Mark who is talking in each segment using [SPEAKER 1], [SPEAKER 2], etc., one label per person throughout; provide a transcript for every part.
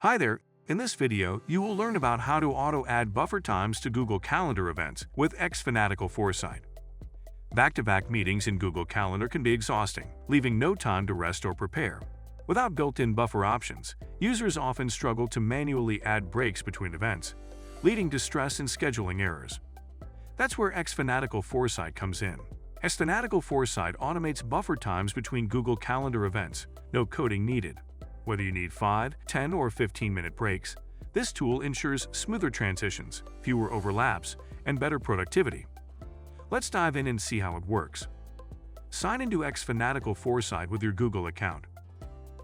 [SPEAKER 1] Hi there! In this video, you will learn about how to auto-add buffer times to Google Calendar events with xFanatical foresight. Back-to-back meetings in Google Calendar can be exhausting, leaving no time to rest or prepare. Without built-in buffer options, users often struggle to manually add breaks between events, leading to stress and scheduling errors. That's where xFanatical foresight comes in. xFanatical foresight automates buffer times between Google Calendar events, no coding needed. Whether you need 5, 10, or 15-minute breaks, this tool ensures smoother transitions, fewer overlaps, and better productivity. Let's dive in and see how it works. Sign into xFanatical foresight with your Google account.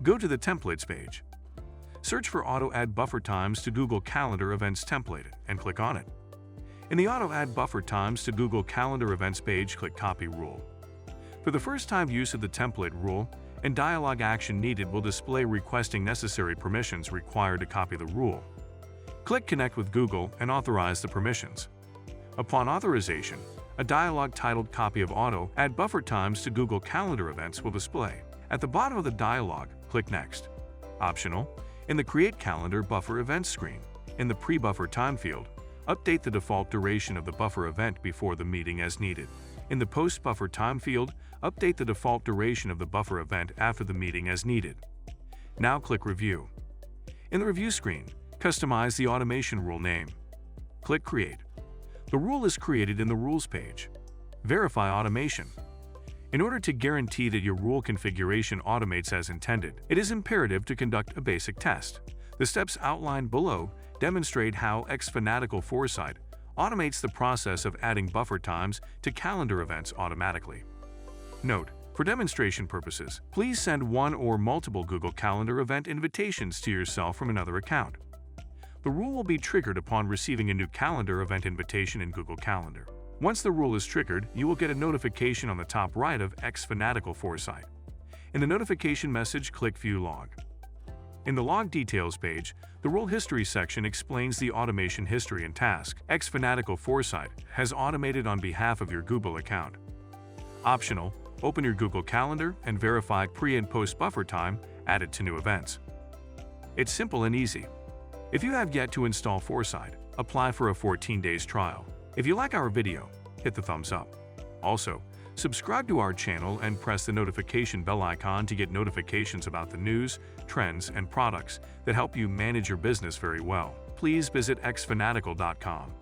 [SPEAKER 1] Go to the Templates page. Search for Auto Add Buffer Times to Google Calendar Events template and click on it. In the Auto Add Buffer Times to Google Calendar Events page, click Copy Rule. For the first time use of the template rule, and dialog action needed will display requesting necessary permissions required to copy the rule. Click Connect with Google and authorize the permissions. Upon authorization, a dialog titled Copy of Auto Add Buffer Times to Google Calendar Events will display. At the bottom of the dialog, click Next. Optional, in the Create Calendar Buffer Events screen, in the Pre-Buffer Time field, update the default duration of the buffer event before the meeting as needed. In the Post-Buffer Time field, update the default duration of the buffer event after the meeting as needed. Now click Review. In the Review screen, customize the automation rule name. Click Create. The rule is created in the Rules page. Verify automation. In order to guarantee that your rule configuration automates as intended, it is imperative to conduct a basic test. The steps outlined below demonstrate how xFanatical foresight automates the process of adding buffer times to calendar events automatically. Note: for demonstration purposes, please send one or multiple Google Calendar event invitations to yourself from another account. The rule will be triggered upon receiving a new calendar event invitation in Google Calendar. Once the rule is triggered, you will get a notification on the top right of xFanatical foresight. In the notification message, click View Log. In the Log Details page, the Rule History section explains the automation history and task xFanatical foresight has automated on behalf of your Google account. Optional, open your Google Calendar and verify pre- and post-buffer time added to new events. It's simple and easy. If you have yet to install Foresight, apply for a 14 days trial. If you like our video, hit the thumbs up. Also, subscribe to our channel and press the notification bell icon to get notifications about the news, trends, and products that help you manage your business very well. Please visit xfanatical.com.